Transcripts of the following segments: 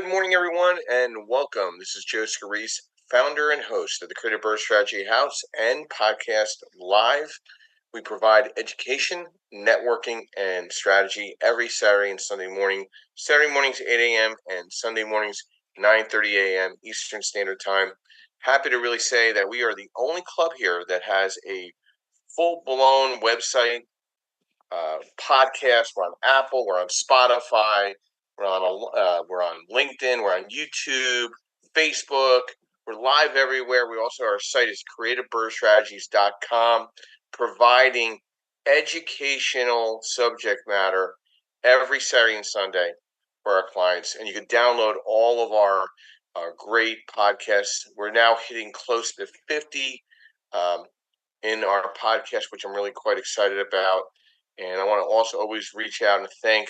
Good morning, everyone, and welcome. This is Joe Scarice, founder and host of the Creative BRRRR Strategy House and Podcast Live. We provide education, networking, and strategy every Saturday and Sunday morning. Saturday mornings 8 a.m. and Sunday mornings 9:30 a.m. Eastern Standard Time. Happy to really say that we are the only club here that has a full-blown website, podcast. We're on Apple. We're on Spotify. We're on LinkedIn. We're on YouTube, Facebook. We're live everywhere. Our site is creativebirdstrategies.com, providing educational subject matter every Saturday and Sunday for our clients. And you can download all of our great podcasts. We're now hitting close to 50 in our podcast, which I'm really quite excited about. And I want to also always reach out and thank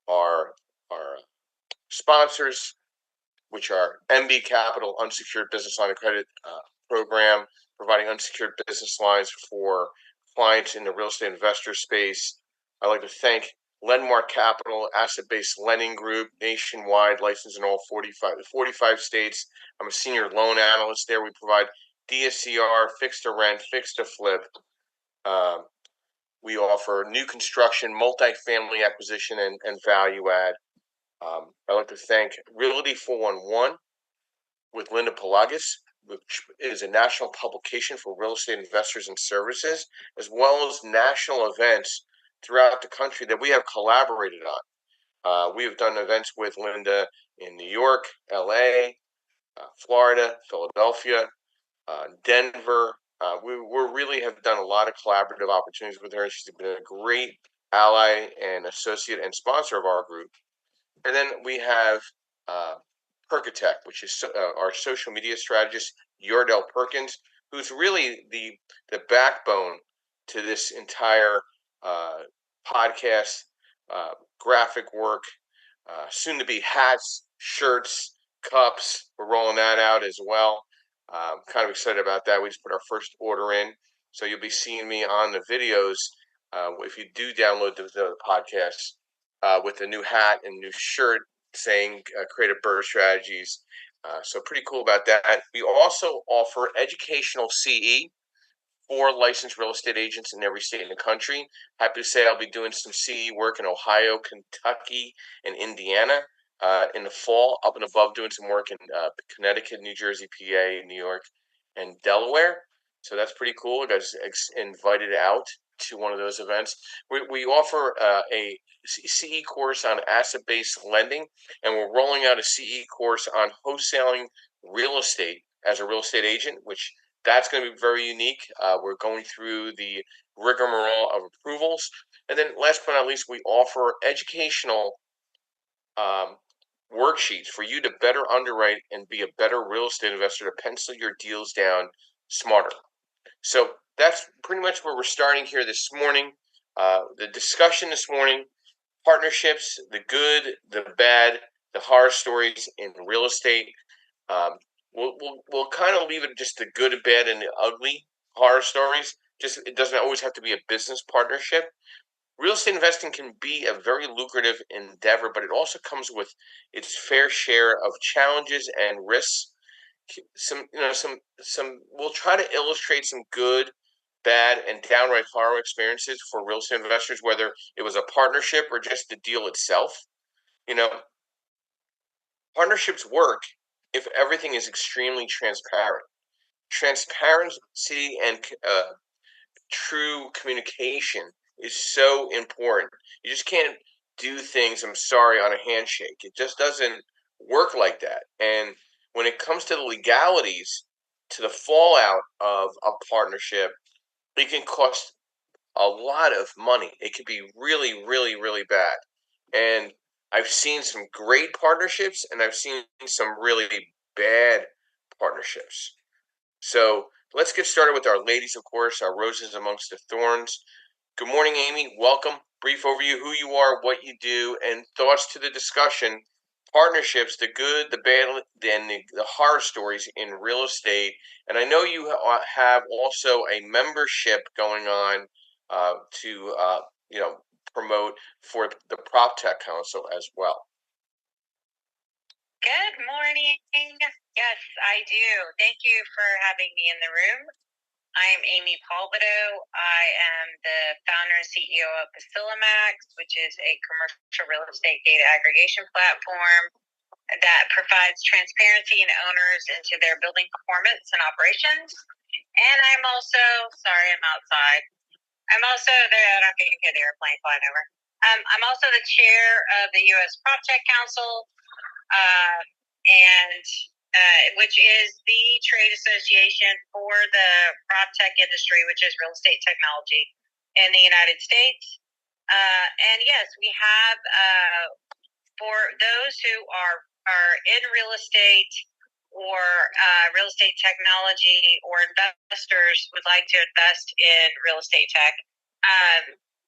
our sponsors, which are MB Capital Unsecured Business Line of Credit program, providing unsecured business lines for clients in the real estate investor space. I'd like to thank Lendmark Capital, asset-based lending group, nationwide, licensed in all 45 states. I'm a senior loan analyst there. We provide DSCR, fixed to rent, fixed to flip. We offer new construction, multifamily acquisition, and value add. I'd like to thank Realty 411 with Linda Pelagas, which is a national publication for real estate investors and services, as well as national events throughout the country that we have collaborated on. We have done events with Linda in New York, LA, Florida, Philadelphia, Denver. We really have done a lot of collaborative opportunities with her. She's been a great ally and associate and sponsor of our group. And then we have Perkatech, which is our social media strategist, Yardell Perkins, who's really the backbone to this entire podcast, graphic work, soon to be hats, shirts, cups. We're rolling that out as well. Kind of excited about that. We just put our first order in, so you'll be seeing me on the videos if you do download the podcast with a new hat and new shirt saying Creative BRRRR Strategies. So pretty cool about that. We also offer educational CE for licensed real estate agents in every state in the country. Happy to say I'll be doing some CE work in Ohio, Kentucky, and Indiana. In the fall, up and above doing some work in Connecticut, New Jersey, PA, New York, and Delaware. So that's pretty cool. I got invited out to one of those events. We offer a CE course on asset-based lending, and we're rolling out a CE course on wholesaling real estate as a real estate agent, which that's going to be very unique. We're going through the rigmarole of approvals. And then last but not least, we offer educational worksheets for you to better underwrite and be a better real estate investor to pencil your deals down smarter. So that's pretty much where we're starting here this morning. The discussion this morning, partnerships, the good, the bad, the horror stories in real estate. We'll kind of leave it just the good, bad, and the ugly horror stories. Just it doesn't always have to be a business partnership. Real estate investing can be a very lucrative endeavor, but it also comes with its fair share of challenges and risks. We'll try to illustrate some good, bad, and downright horror experiences for real estate investors, whether it was a partnership or just the deal itself. Partnerships work if everything is extremely transparent. Transparency and true communication is so important. You just can't do things, I'm sorry, on a handshake. It just doesn't work like that. And when it comes to the legalities, to the fallout of a partnership, it can cost a lot of money. It can be really, really, really bad. And I've seen some great partnerships, and I've seen some really bad partnerships. So let's get started with our ladies, of course, our roses amongst the thorns. Good morning, Amy. Welcome. Brief overview, who you are, what you do, and thoughts to the discussion. Partnerships, the good, the bad, and the horror stories in real estate. And I know you have also a membership going on to promote for the PropTech Council as well. Good morning. Yes, I do. Thank you for having me in the room. I'm Amy Palvido. I am the founder and CEO of Facilimax, which is a commercial real estate data aggregation platform that provides transparency and owners into their building performance and operations. And I'm also, sorry, I'm outside. I'm also the, I don't think you can hear the airplane flying over. I'm also the chair of the U.S. PropTech Council, uh, and which is the trade association for the prop tech industry, which is real estate technology in the United States. And yes, we have for those who are in real estate or real estate technology, or investors would like to invest in real estate tech.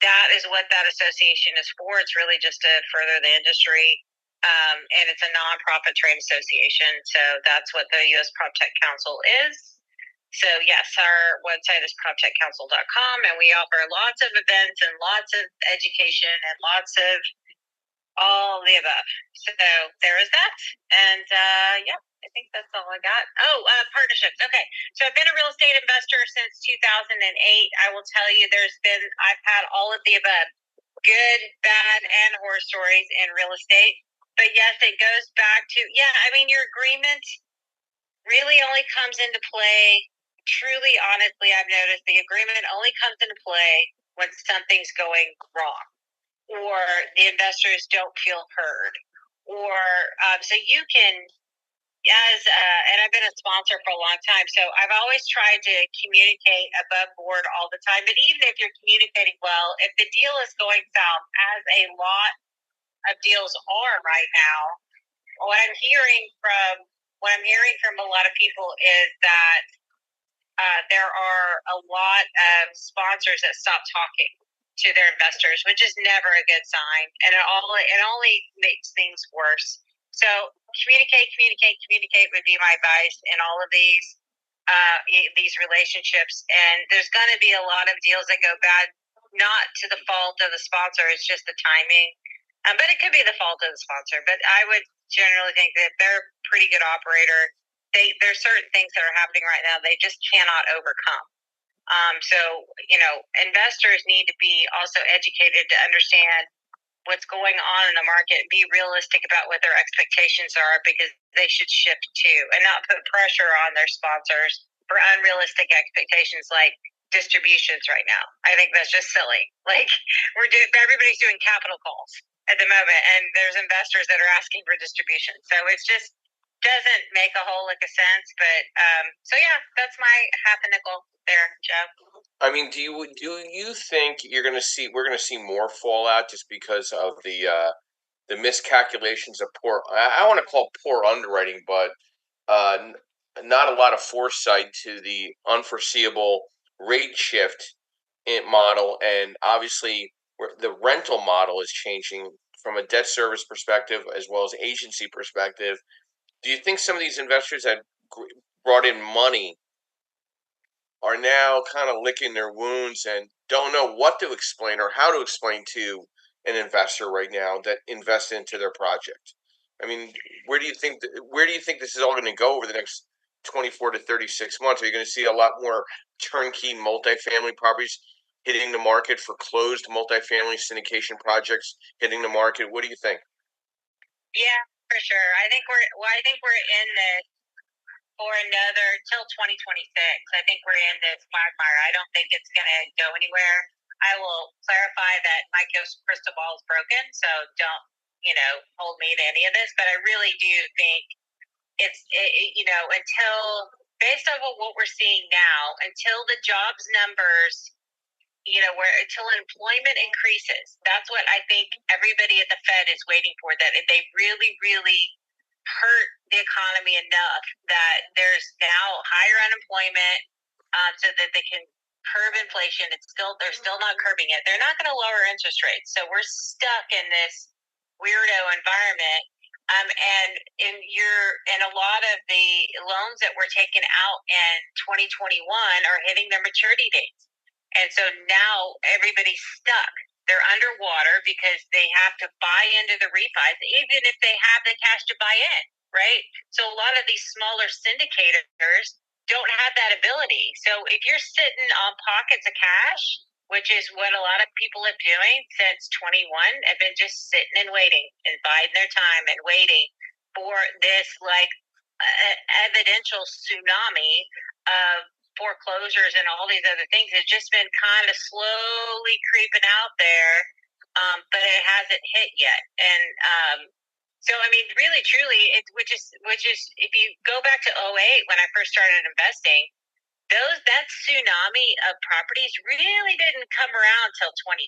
That is what that association is for. It's really just to further the industry, and it's a nonprofit trade association. So that's what the U.S. PropTech Council is. So yes, our website is proptechcouncil.com, and we offer lots of events and lots of education and lots of all the above. So there is that. And yeah, I think that's all I got. Oh, partnerships. Okay. So I've been a real estate investor since 2008. I will tell you, I've had all of the above, good, bad, and horror stories in real estate. But yes, it goes back to, yeah, I mean, your agreement really only comes into play. Truly, honestly, I've noticed the agreement only comes into play when something's going wrong, or the investors don't feel heard, or so you can, and I've been a sponsor for a long time, so I've always tried to communicate above board all the time. But even if you're communicating well, if the deal is going south, as a lot of deals are right now, what I'm hearing from a lot of people is that there are a lot of sponsors that stop talking to their investors, which is never a good sign, and it only makes things worse. So communicate would be my advice in all of these relationships. And there's going to be a lot of deals that go bad, not to the fault of the sponsor; it's just the timing. But it could be the fault of the sponsor. But I would generally think that they're a pretty good operator. There's certain things that are happening right now they just cannot overcome. So investors need to be also educated to understand what's going on in the market and be realistic about what their expectations are, because they should shift too, and not put pressure on their sponsors for unrealistic expectations like distributions right now. I think that's just silly. Like everybody's doing capital calls at the moment, and there's investors that are asking for distribution. So it's just doesn't make a whole lick of sense. But so yeah, that's my half a nickel there, Joe. I mean, do you think we're gonna see more fallout just because of the miscalculations of poor, I want to call poor underwriting, but uh, not a lot of foresight to the unforeseeable rate shift in model, and obviously the rental model is changing from a debt service perspective as well as agency perspective. Do you think some of these investors that brought in money are now kind of licking their wounds and don't know what to explain or how to explain to an investor right now that invested into their project? I mean, where do you think this is all going to go over the next 24 to 36 months? Are you going to see a lot more turnkey multifamily properties hitting the market, for closed multifamily syndication projects hitting the market? What do you think? Yeah, for sure. I think we're in this for another till 2026. I think we're in this quagmire. I don't think it's going to go anywhere. I will clarify that my crystal ball is broken, so don't hold me to any of this. But I really do think until, based on what we're seeing now, until the jobs numbers, where until employment increases, that's what I think everybody at the Fed is waiting for. That if they really, really hurt the economy enough that there's now higher unemployment, so that they can curb inflation. They're still not curbing it. They're not going to lower interest rates, so we're stuck in this weirdo environment. And a lot of the loans that were taken out in 2021 are hitting their maturity dates, and so now everybody's stuck. They're underwater because they have to buy into the refis, even if they have the cash to buy in. right? So a lot of these smaller syndicators don't have that ability. So if you're sitting on pockets of cash, which is what a lot of people have been doing since 21, have been just sitting and waiting and biding their time and waiting for this like evidential tsunami of foreclosures and all these other things. It's just been kind of slowly creeping out there, but it hasn't hit yet. And so, I mean, really, truly, which is if you go back to '08 when I first started investing, that tsunami of properties really didn't come around till 2010,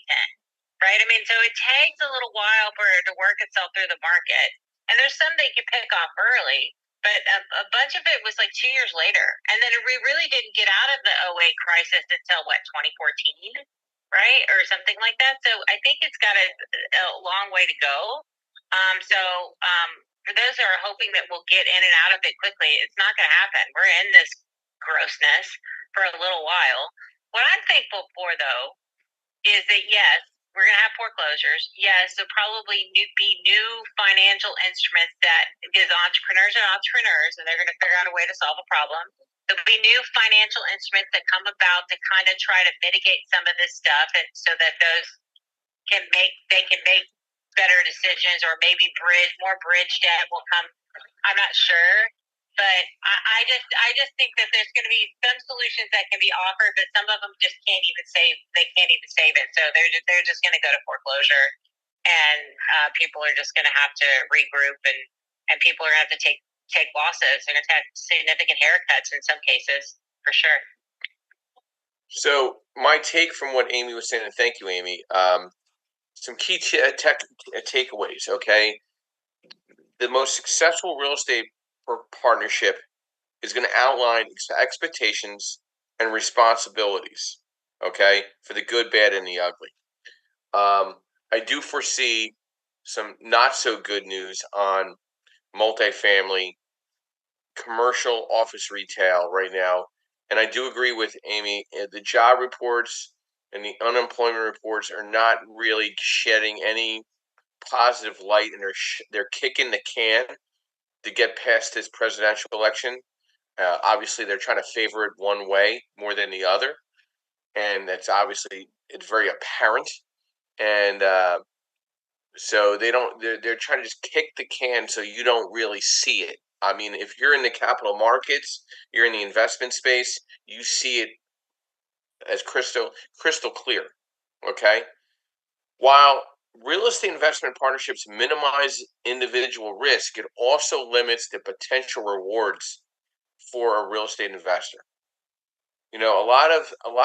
right? I mean, so it takes a little while for it to work itself through the market, and there's some that you can pick off early, but a bunch of it was like 2 years later, and then we really didn't get out of the '08 crisis until what, 2014, right, or something like that. So I think it's got a long way to go. For those who are hoping that we'll get in and out of it quickly, it's not going to happen. We're in this grossness for a little while. What I'm thankful for, though, is that yes, we're going to have foreclosures. Yes, there'll probably be new financial instruments that, because entrepreneurs are entrepreneurs and they're going to figure out a way to solve a problem. There'll be new financial instruments that come about to kind of try to mitigate some of this stuff, and so that those they can make better decisions, or maybe bridge debt will come. I'm not sure, but I just think that there's going to be some solutions that can be offered, but some of them just can't even save. They can't even save it, so they're just going to go to foreclosure, and people are just going to have to regroup, and people are going to have to take losses. They're going to have significant haircuts in some cases, for sure. So my take from what Amy was saying, and thank you, Amy. Some key takeaways. Okay, the most successful real estate partnership is going to outline expectations and responsibilities. Okay, for the good, bad, and the ugly. I do foresee some not so good news on multifamily, commercial office retail right now. And I do agree with Amy. The job reports and the unemployment reports are not really shedding any positive light, and they're kicking the can to get past this presidential election. Obviously, they're trying to favor it one way more than the other, and it's very apparent. And so they're trying to just kick the can so you don't really see it. I mean, if you're in the capital markets, you're in the investment space, you see it as crystal clear. Okay? While real estate investment partnerships minimize individual risk, it also limits the potential rewards for a real estate investor. You know, a lot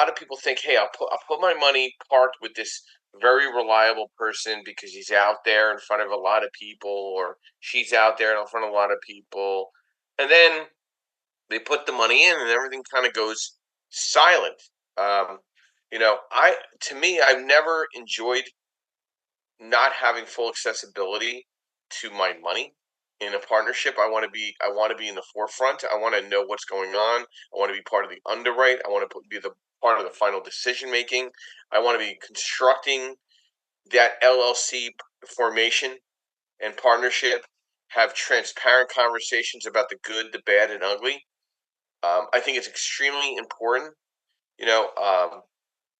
of people think, hey, I'll put my money parked with this very reliable person because he's out there in front of a lot of people, or she's out there in front of a lot of people, and then they put the money in, and everything kind of goes silent. Um, to me, I've never enjoyed not having full accessibility to my money in a partnership. I want to be in the forefront. I want to know what's going on. I want to be part of the underwrite. I want to be the part of the final decision making. I want to be constructing that LLC formation and partnership. Have transparent conversations about the good, the bad, and ugly. I think it's extremely important. You know,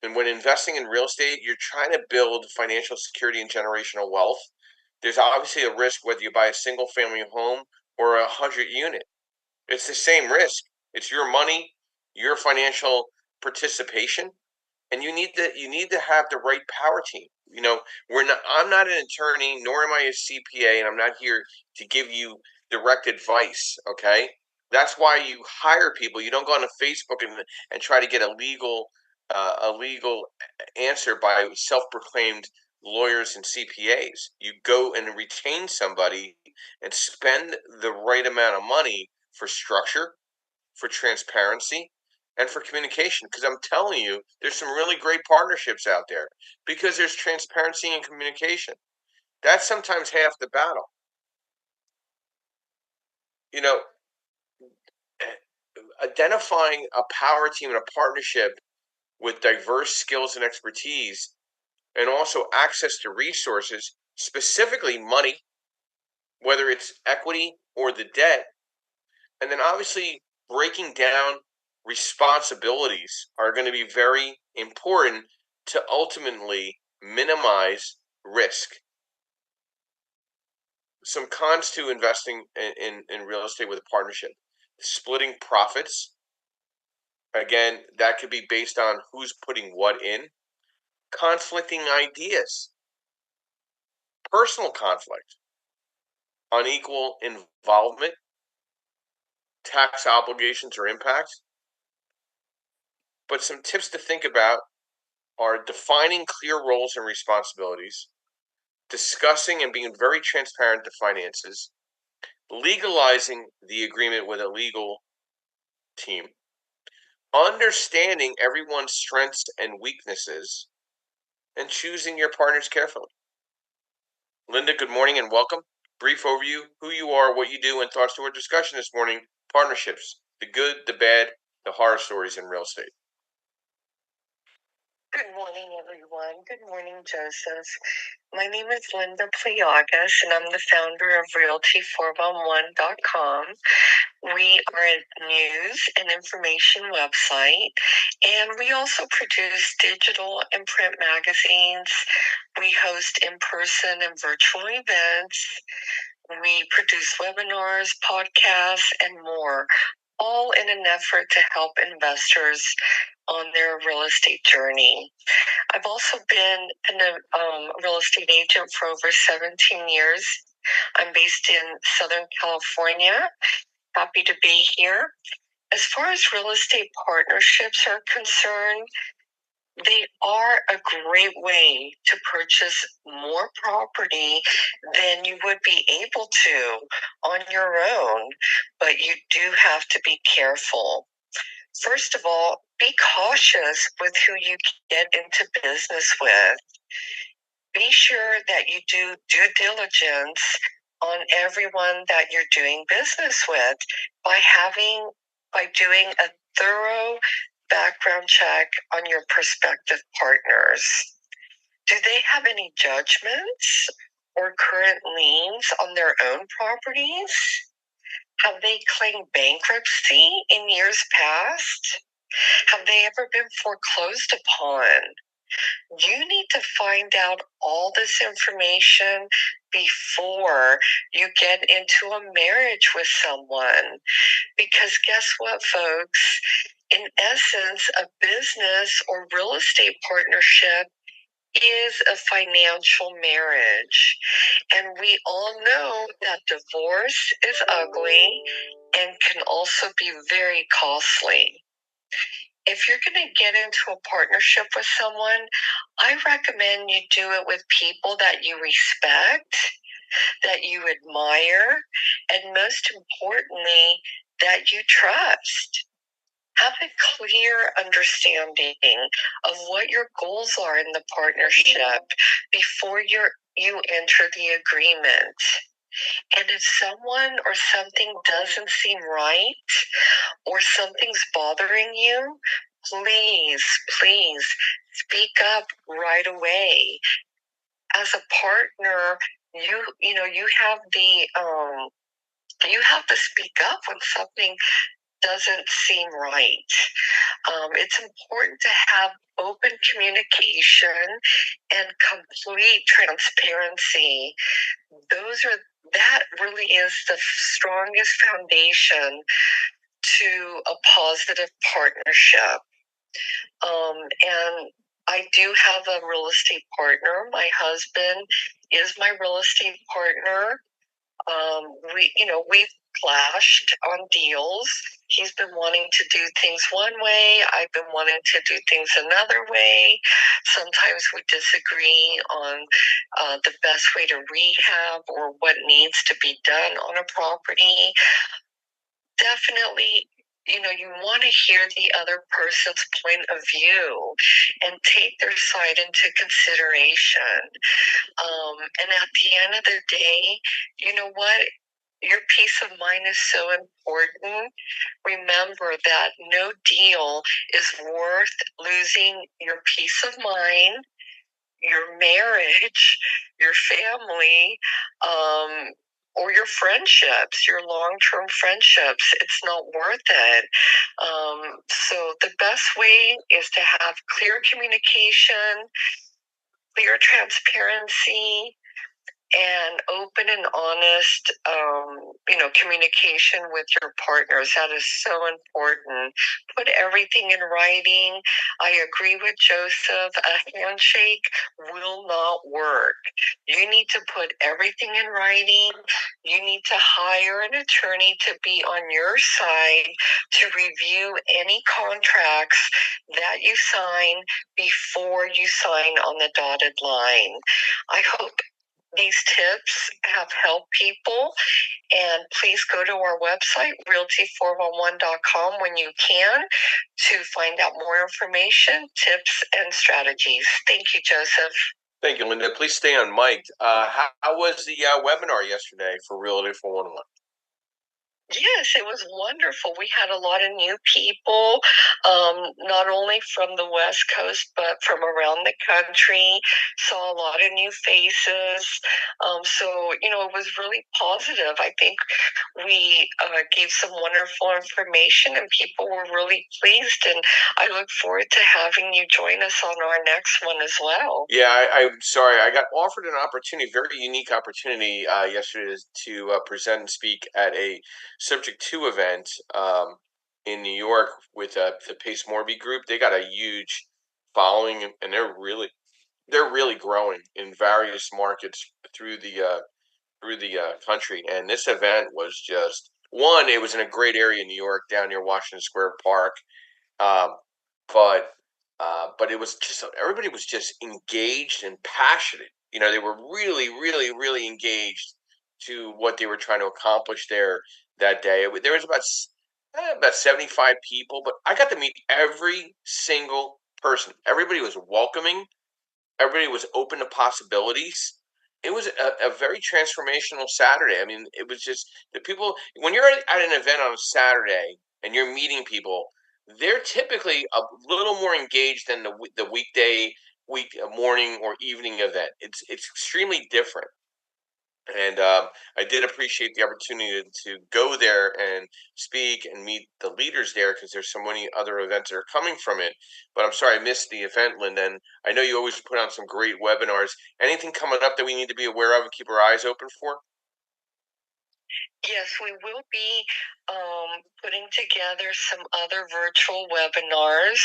and when investing in real estate, you're trying to build financial security and generational wealth. There's obviously a risk whether you buy a single family home or 100 unit. It's the same risk. It's your money, your financial participation, and you need to have the right power team. You know, I'm not an attorney, nor am I a CPA, and I'm not here to give you direct advice. Okay, that's why you hire people. You don't go on Facebook and try to get a legal answer by self-proclaimed lawyers and CPAs. You go and retain somebody and spend the right amount of money for structure, for transparency, and for communication. Because I'm telling you, there's some really great partnerships out there because there's transparency and communication. That's sometimes half the battle. You know, identifying a power team and a partnership with diverse skills and expertise, and also access to resources, specifically money, whether it's equity or the debt. And then obviously breaking down responsibilities are going to be very important to ultimately minimize risk. Some cons to investing in real estate with a partnership: splitting profits. Again, that could be based on who's putting what in. Conflicting ideas, personal conflict, unequal involvement, tax obligations or impacts. But some tips to think about are defining clear roles and responsibilities, discussing and being very transparent to finances, legalizing the agreement with a legal team, understanding everyone's strengths and weaknesses, and choosing your partners carefully. Linda, good morning and welcome. Brief overview, who you are, what you do, and thoughts to our discussion this morning: partnerships, the good, the bad, the horror stories in real estate. Good morning, everyone. Good morning, Joseph. My name is Linda Pliagas, and I'm the founder of Realty411.com. We are a news and information website, and we also produce digital and print magazines. We host in-person and virtual events. We produce webinars, podcasts, and more, all in an effort to help investors on their real estate journey. I've also been a real estate agent for over 17 years. I'm based in Southern California. Happy to be here. As far as real estate partnerships are concerned, they are a great way to purchase more property than you would be able to on your own, but you do have to be careful. First of all, be cautious with who you get into business with. Be sure that you do due diligence on everyone that you're doing business with by doing a thorough background check on your prospective partners. Do they have any judgments or current liens on their own properties? Have they claimed bankruptcy in years past? Have they ever been foreclosed upon? You need to find out all this information before you get into a marriage with someone. Because guess what, folks? In essence, a business or real estate partnership is a financial marriage. And we all know that divorce is ugly and can also be very costly. If you're going to get into a partnership with someone, I recommend you do it with people that you respect, that you admire, and most importantly, that you trust. Have a clear understanding of what your goals are in the partnership before you enter the agreement. And if someone or something doesn't seem right, or something's bothering you, please speak up right away. As a partner, you have to speak up when something doesn't seem right. It's important to have open communication and complete transparency. That really is the strongest foundation to a positive partnership. And I do have a real estate partner. My husband is my real estate partner. We've clashed on deals. He's been wanting to do things one way. I've been wanting to do things another way. Sometimes we disagree on the best way to rehab or what needs to be done on a property. Definitely, you want to hear the other person's point of view and take their side into consideration. And at the end of the day, you know what? Your peace of mind is so important. Remember that no deal is worth losing your peace of mind, your marriage, your family, or your friendships, your long-term friendships. It's not worth it. So the best way is to have clear communication, clear transparency, and open and honest, communication with your partners. That is so important. Put everything in writing. I agree with Joseph. A handshake will not work. You need to put everything in writing. You need to hire an attorney to be on your side to review any contracts that you sign before you sign on the dotted line. I hope these tips have helped people, and please go to our website, realty411.com, when you can, to find out more information, tips, and strategies. Thank you, Joseph. Thank you, Linda. Please stay on mic. How was the webinar yesterday for Realty 411? Yes, it was wonderful. We had a lot of new people, not only from the West Coast, but from around the country. Saw a lot of new faces. So, it was really positive. I think we gave some wonderful information and people were really pleased. And I look forward to having you join us on our next one as well. Yeah, I'm sorry. I got offered an opportunity, very unique opportunity yesterday to present and speak at a Subject to event in New York with the Pace Morby Group. They got a huge following, and they're really growing in various markets through the country. And this event was just one. It was in a great area in New York, down near Washington Square Park. Um, but but it was just everybody was just engaged and passionate. They were really, really, really engaged to what they were trying to accomplish there that day. There was about 75 people, but I got to meet every single person. Everybody was welcoming. Everybody was open to possibilities. It was a very transformational Saturday. I mean, it was just the people. When you're at an event on a Saturday and you're meeting people, they're typically a little more engaged than the weekday, morning or evening event. It's extremely different. And I did appreciate the opportunity to go there and speak and meet the leaders there, because there's so many other events that are coming from it. But I'm sorry I missed the event, Linda. And I know you always put on some great webinars. Anything coming up that we need to be aware of and keep our eyes open for? Yes, we will be putting together some other virtual webinars.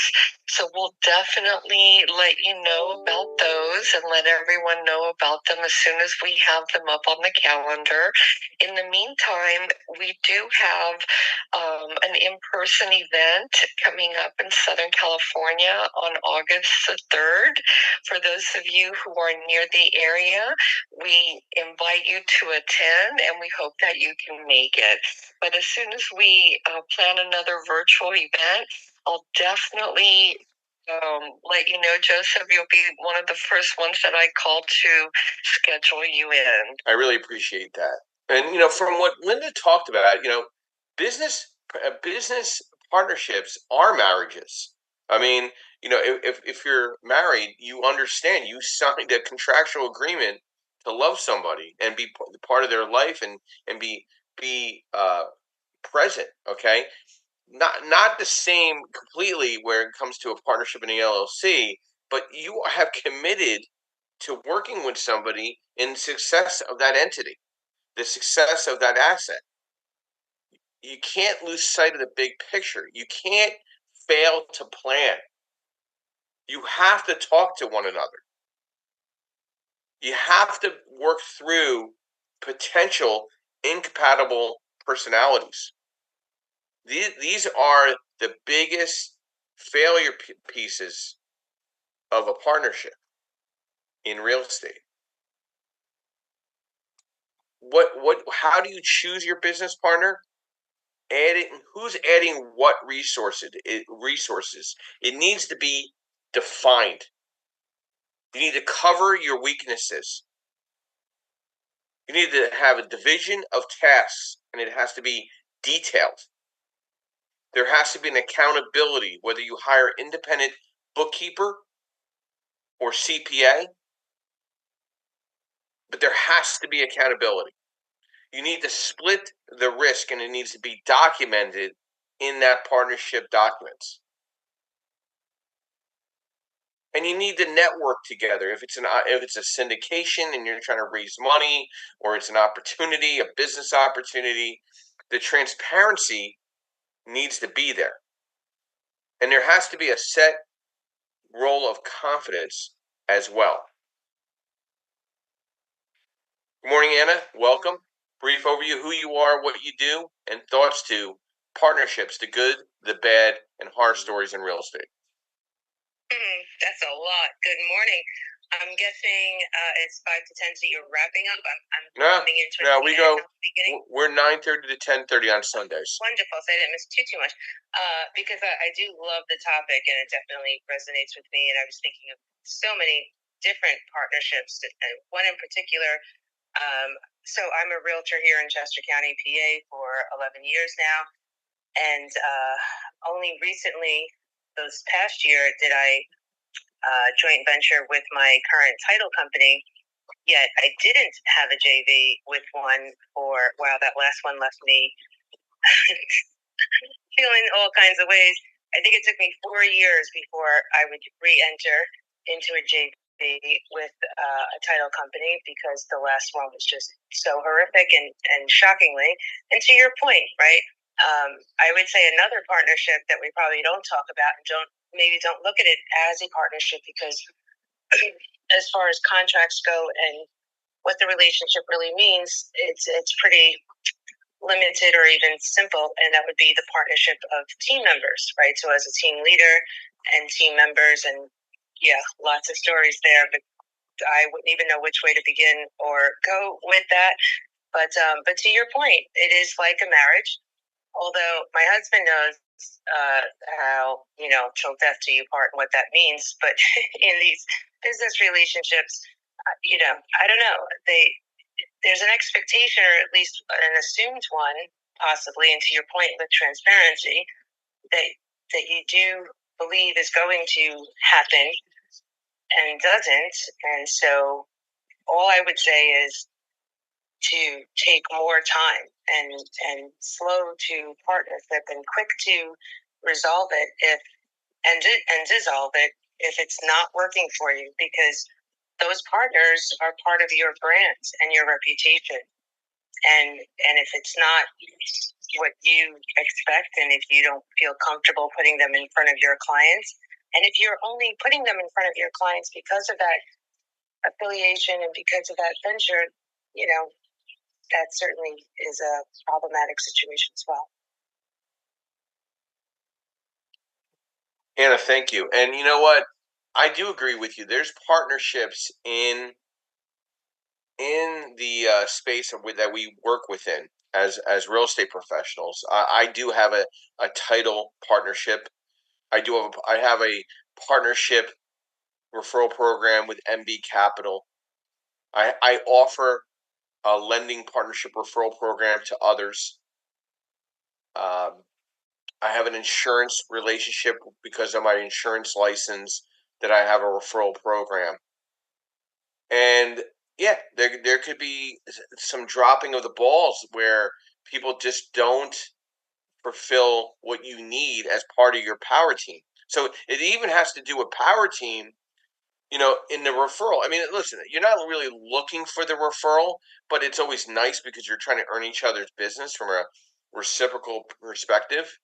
So we'll definitely let you know about those and let everyone know about them as soon as we have them up on the calendar. In the meantime, we do have an in-person event coming up in Southern California on August the 3rd. For those of you who are near the area, we invite you to attend, and we hope that you can make it. But as soon as we plan another virtual event, I'll definitely let you know, Joseph. You'll be one of the first ones that I call to schedule you in. I really appreciate that. And from what Linda talked about, business partnerships are marriages. I mean, if you're married, you understand you signed a contractual agreement to love somebody and be part of their life, and be present. Okay, not the same completely where it comes to a partnership in the LLC, but you have committed to working with somebody in the success of that entity, the success of that asset. You can't lose sight of the big picture. You can't fail to plan. You have to talk to one another. You have to work through potential incompatible personalities. These are the biggest failure pieces of a partnership in real estate. How do you choose your business partner? Who's adding what resources. It needs to be defined. You need to cover your weaknesses. You need to have a division of tasks, and it has to be detailed. There has to be an accountability, whether you hire independent bookkeeper or CPA, but there has to be accountability. You need to split the risk, and it needs to be documented in that partnership documents. And you need to network together. If it's a syndication and you're trying to raise money, or it's an opportunity, a business opportunity, the transparency needs to be there. And there has to be a set role of confidence as well. Good morning, Anna. Welcome. Brief overview: who you are, what you do, and thoughts to partnerships, the good, the bad, and horror stories in real estate. That's a lot. Good morning. I'm guessing it's 5 to 10, so you're wrapping up. I'm coming into it. No, we go. Beginning. We're 9:30 to 10:30 on Sundays. Wonderful. So I didn't miss too much. Because I do love the topic, and it definitely resonates with me. And I was thinking of so many different partnerships, one in particular. So I'm a realtor here in Chester County, PA, for 11 years now, and only recently, this past year, did I joint venture with my current title company. Yet I didn't have a JV with one for, wow, that last one left me feeling all kinds of ways. I think it took me 4 years before I would re-enter into a JV with a title company, because the last one was just so horrific and shockingly. And to your point, right? I would say another partnership that we probably don't talk about and don't look at it as a partnership, because as far as contracts go and what the relationship really means, it's pretty limited or even simple, and that would be the partnership of team members, right? So as a team leader and team members, and yeah, lots of stories there, but I wouldn't even know which way to begin or go with that. But to your point, it is like a marriage. Although my husband knows how, till death do you part and what that means. But in these business relationships, I don't know. There's an expectation, or at least an assumed one, possibly. And to your point with transparency, that you do believe is going to happen and doesn't. And so, all I would say is to take more time and slow to partnership and quick to resolve it and dissolve it if it's not working for you, because those partners are part of your brand and your reputation. And if it's not what you expect, and if you don't feel comfortable putting them in front of your clients, and if you're only putting them in front of your clients because of that affiliation and because of that venture, that certainly is a problematic situation as well. Anna, thank you. And you know what? I do agree with you. There's partnerships in the space that we work within as real estate professionals. I do have a title partnership. I have a partnership referral program with MB Capital. I offer a lending partnership referral program to others. I have an insurance relationship because of my insurance license, that I have a referral program. And yeah, there could be some dropping of the balls where people just don't fulfill what you need as part of your power team. So it even has to do with power team, in the referral. I mean, listen, you're not really looking for the referral, but it's always nice because you're trying to earn each other's business from a reciprocal perspective.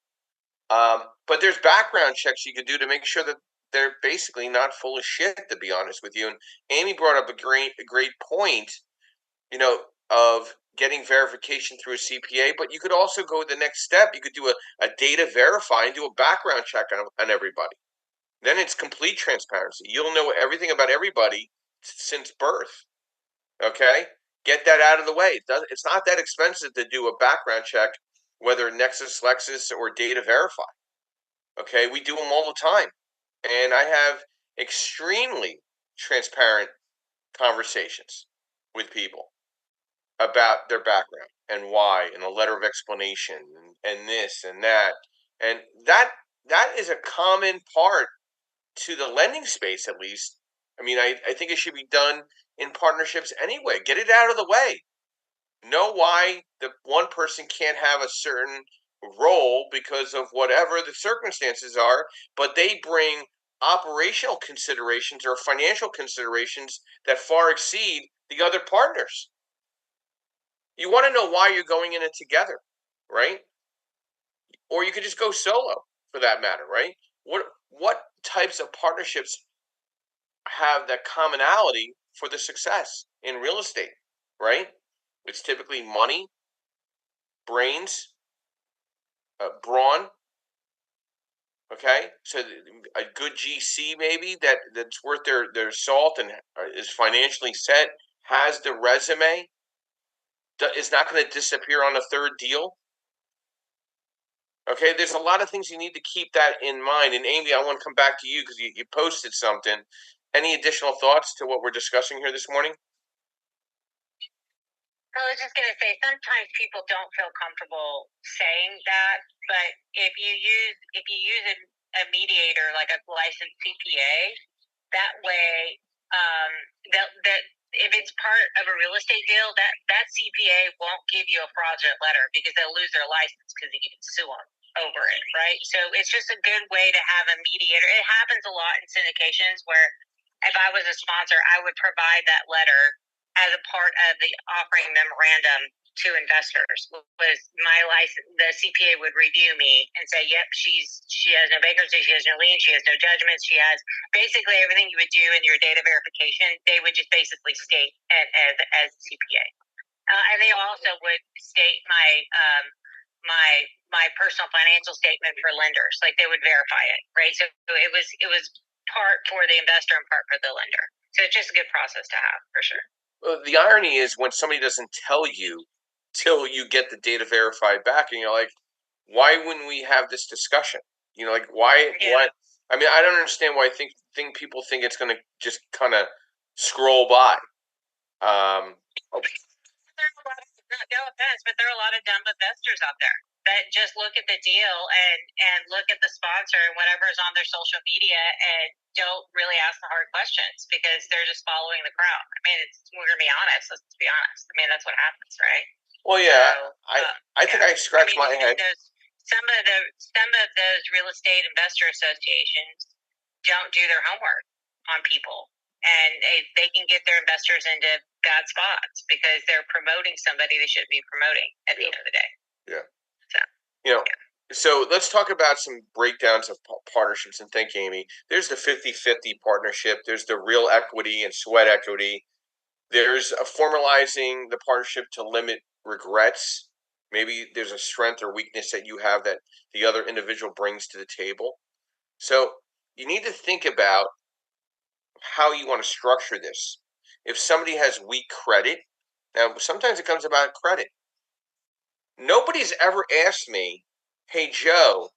But there's background checks you could do to make sure that they're basically not full of shit, to be honest with you. And Amy brought up a great point, of getting verification through a CPA. But you could also go the next step. You could do a data verify and do a background check on everybody. Then it's complete transparency. You'll know everything about everybody since birth. Okay? Get that out of the way. It's not that expensive to do a background check, whether Nexus, Lexus, or Data Verify. Okay? We do them all the time. And I have extremely transparent conversations with people about their background and why, and a letter of explanation, and this and that. And that is a common part to the lending space, at least. I mean, I think it should be done in partnerships anyway. Get it out of the way. know why the one person can't have a certain role because of whatever the circumstances are, but they bring operational considerations or financial considerations that far exceed the other partners. You want to know why you're going in it together, right? Or you could just go solo for that matter, right? What types of partnerships have that commonality for the success in real estate, right? It's typically money, brains, brawn. Okay, so a good GC maybe that's worth their salt and is financially set, has the resume, is not going to disappear on a third deal. Okay, there's a lot of things you need to keep that in mind. And Amy, I want to come back to you because you posted something. Any additional thoughts to what we're discussing here this morning? I was just going to say, sometimes people don't feel comfortable saying that, but if you use a mediator like a licensed CPA, that way, that if it's part of a real estate deal, that CPA won't give you a fraudulent letter because they'll lose their license because you can sue them over it, right? So it's just a good way to have a mediator. It happens a lot in syndications where if I was a sponsor, I would provide that letter as a part of the offering memorandum to investors. Was my license, the CPA would review me and say, yep, she has no bankruptcy, she has no lien, she has no judgments, she has basically everything you would do in your data verification. They would just basically state as CPA. And they also would state my personal financial statement for lenders. Like they would verify it, right? So it was part for the investor and part for the lender. So it's just a good process to have for sure. Well, the irony is when somebody doesn't tell you till you get the data verified back, and you're like, why wouldn't we have this discussion? You know, like why? Yeah. Why? I mean, I don't understand why people think it's going to just kind of scroll by. No offense, but there are a lot of dumb investors out there that just look at the deal and look at the sponsor and whatever is on their social media and don't really ask the hard questions because they're just following the crowd. I mean, we're gonna be honest. Let's be honest. I mean, that's what happens, right? Well, yeah, So, I think I scratched my head. Some of those real estate investor associations don't do their homework on people, and they can get their investors into bad spots because they're promoting somebody they shouldn't be promoting at the end of the day. Yeah. So, you know, so let's talk about some breakdowns of partnerships. And thank you, Amy. There's the 50-50 partnership. There's the real equity and sweat equity. There's a formalizing the partnership to limit regrets. Maybe there's a strength or weakness that you have that the other individual brings to the table. So you need to think about how you want to structure this. If somebody has weak credit, now sometimes it comes about credit. Nobody's ever asked me, "Hey Joe,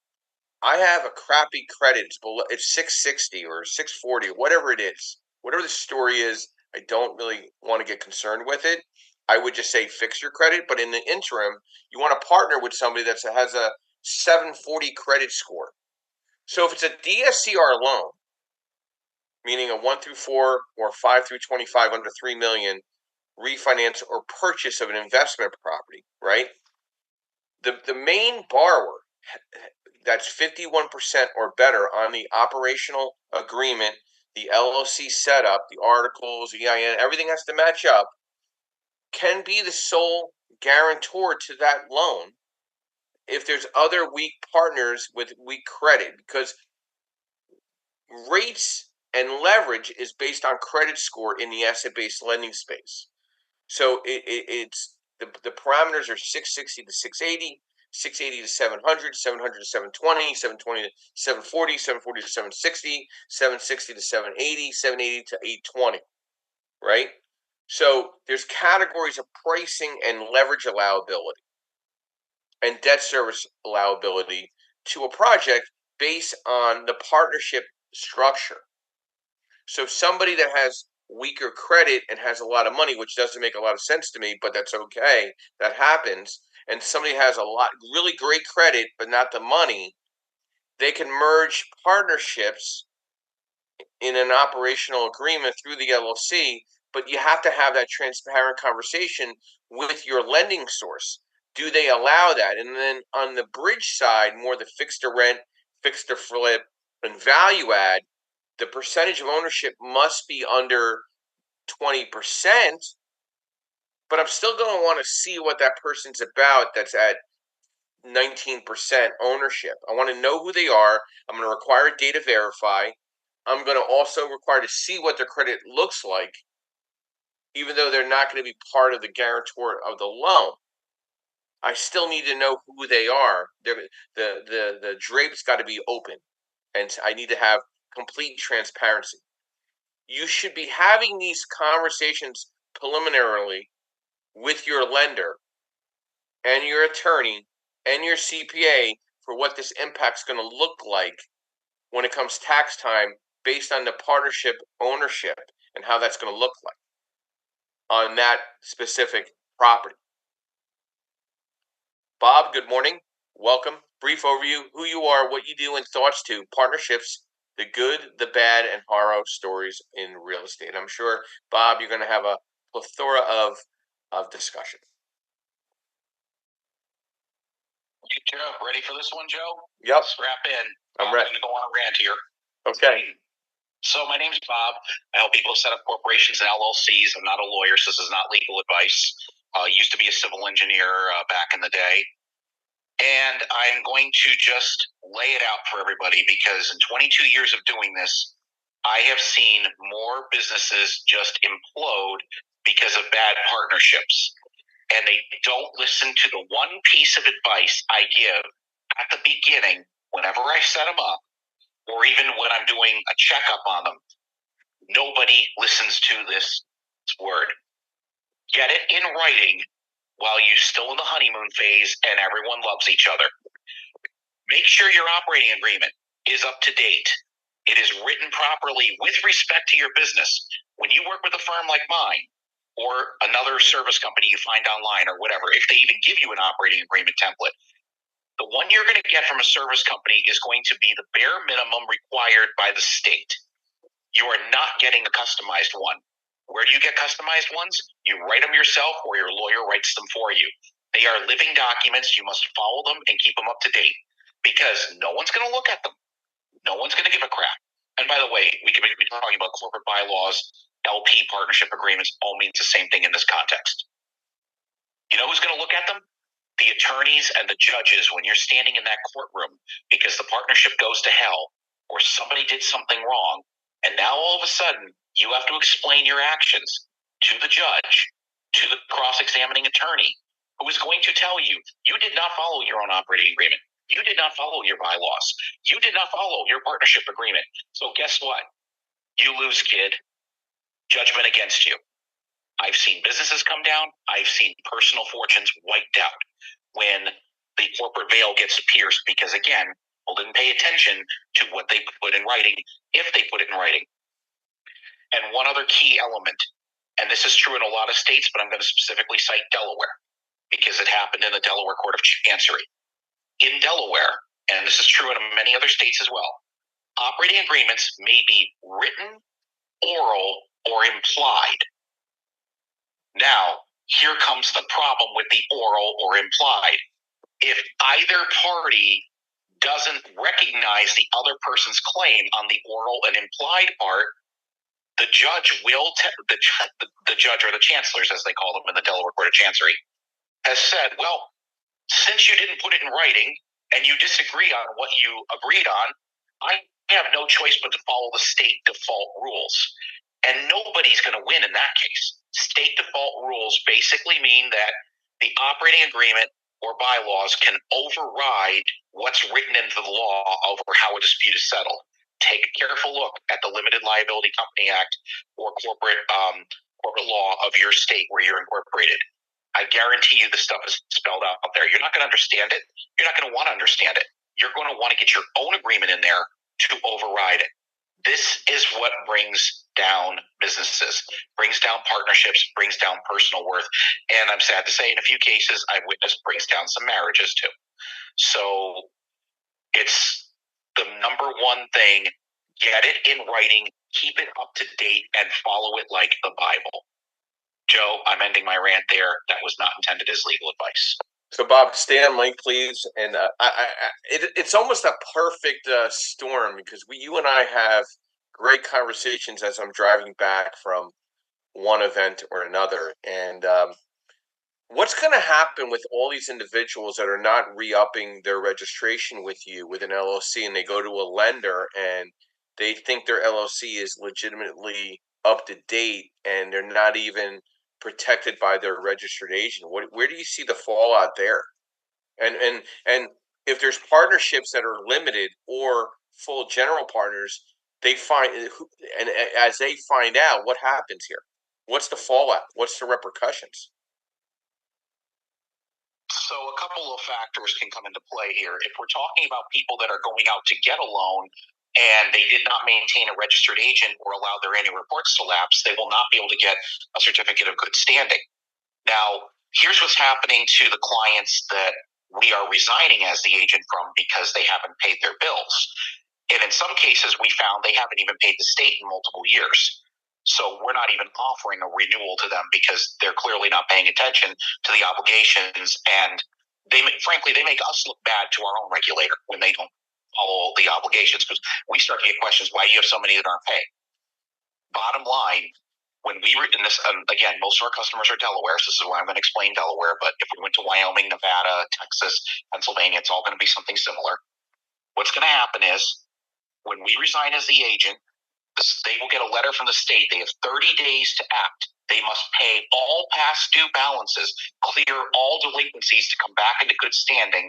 I have a crappy credit. It's 660 or 640, whatever it is. Whatever the story is, I don't really want to get concerned with it. I would just say fix your credit, but in the interim, you want to partner with somebody that has a 740 credit score. So if it's a DSCR loan, meaning a 1 through 4 or 5 through 25 under 3 million refinance or purchase of an investment property, right? The main borrower that's 51% or better on the operational agreement, the LLC setup, the articles, EIN, everything has to match up, can be the sole guarantor to that loan if there's other weak partners with weak credit, because rates and leverage is based on credit score in the asset-based lending space. So it's the parameters are 660 to 680, 680 to 700, 700 to 720, 720 to 740, 740 to 760, 760 to 780, 780 to 820, right? So there's categories of pricing and leverage allowability and debt service allowability to a project based on the partnership structure. So somebody that has weaker credit and has a lot of money, which doesn't make a lot of sense to me, but that's okay. That happens. And somebody has a lot really great credit, but not the money. They can merge partnerships in an operational agreement through the LLC but you have to have that transparent conversation with your lending source. Do they allow that? And then on the bridge side, more the fixed to rent, fixed to flip, and value add, the percentage of ownership must be under 20%, but I'm still going to want to see what that person's about that's at 19% ownership. I want to know who they are. I'm going to require data verify. I'm going to also require to see what their credit looks like, even though they're not going to be part of the guarantor of the loan. I still need to know who they are. The drape's got to be open, and I need to have complete transparency. You should be having these conversations preliminarily with your lender and your attorney and your CPA for what this impact's going to look like when it comes tax time based on the partnership ownership and how that's going to look like on that specific property. Bob, good morning. Welcome. Brief overview, who you are, what you do, and thoughts to partnerships, the good, the bad, and horror stories in real estate. I'm sure, Bob, you're going to have a plethora of discussion. Joe, ready for this one, Joe? Yep. Strap in. I'm ready. I'm going to go on a rant here. Okay. So my name's Bob. I help people set up corporations and LLCs. I'm not a lawyer, so this is not legal advice. Used to be a civil engineer back in the day. And I'm going to just lay it out for everybody because in 22 years of doing this, I have seen more businesses just implode because of bad partnerships. And they don't listen to the one piece of advice I give at the beginning whenever I set them up, or even when I'm doing a checkup on them. Nobody listens to this word. Get it in writing while you're still in the honeymoon phase and everyone loves each other. Make sure your operating agreement is up to date. It is written properly with respect to your business. When you work with a firm like mine, or another service company you find online or whatever, if they even give you an operating agreement template, the one you're going to get from a service company is going to be the bare minimum required by the state. You are not getting a customized one. Where do you get customized ones? You write them yourself or your lawyer writes them for you. They are living documents. You must follow them and keep them up to date because no one's going to look at them. No one's going to give a crap. And by the way, we could be talking about corporate bylaws, LP partnership agreements, all means the same thing in this context. You know who's going to look at them? The attorneys and the judges when you're standing in that courtroom because the partnership goes to hell or somebody did something wrong. And now all of a sudden, you have to explain your actions to the judge, to the cross-examining attorney, who is going to tell you, you did not follow your own operating agreement. You did not follow your bylaws. You did not follow your partnership agreement. So guess what? You lose, kid. Judgment against you. I've seen businesses come down. I've seen personal fortunes wiped out when the corporate veil gets pierced because, again, people didn't pay attention to what they put in writing, if they put it in writing. And one other key element, and this is true in a lot of states, but I'm going to specifically cite Delaware because it happened in the Delaware Court of Chancery. In Delaware, and this is true in many other states as well, operating agreements may be written, oral, or implied. Now, here comes the problem with the oral or implied. If either party doesn't recognize the other person's claim on the oral and implied part, the judge will, the judge or the chancellors, as they call them in the Delaware Court of Chancery, has said, well, since you didn't put it in writing and you disagree on what you agreed on, I have no choice but to follow the state default rules. And nobody's going to win in that case. State default rules basically mean that the operating agreement or bylaws can override what's written into the law over how a dispute is settled. Take a careful look at the Limited Liability Company Act or corporate law of your state where you're incorporated. I guarantee you this stuff is spelled out there. You're not going to understand it. You're not going to want to understand it. You're going to want to get your own agreement in there to override it. This is what brings down businesses, brings down partnerships, brings down personal worth. And I'm sad to say, in a few cases, I've witnessed brings down some marriages too. So it's the number one thing. Get it in writing, keep it up to date, and follow it like the Bible. Joe, I'm ending my rant there. That was not intended as legal advice. So, Bob, stay on link, please. And it's almost a perfect storm because you and I have great conversations as I'm driving back from one event or another. And what's going to happen with all these individuals that are not re-upping their registration with you with an LLC, and they go to a lender and they think their LLC is legitimately up to date and they're not even protected by their registered agent? Where do you see the fallout there? And if there's partnerships that are limited or full general partners, they find, and as they find out, what happens here? What's the fallout? What's the repercussions? So a couple of factors can come into play here. If we're talking about people that are going out to get a loan and they did not maintain a registered agent or allow their annual reports to lapse, they will not be able to get a certificate of good standing. Now, here's what's happening to the clients that we are resigning as the agent from because they haven't paid their bills. And in some cases, we found they haven't even paid the state in multiple years. So we're not even offering a renewal to them because they're clearly not paying attention to the obligations. And frankly, they make us look bad to our own regulator when they don't follow the obligations, because we start to get questions, why do you have so many that aren't paying? Bottom line, when we were in this, again, most of our customers are Delaware, so this is why I'm going to explain Delaware, but if we went to Wyoming, Nevada, Texas, Pennsylvania, it's all going to be something similar. What's going to happen is when we resign as the agent, they will get a letter from the state. They have 30 days to act. They must pay all past due balances, clear all delinquencies to come back into good standing,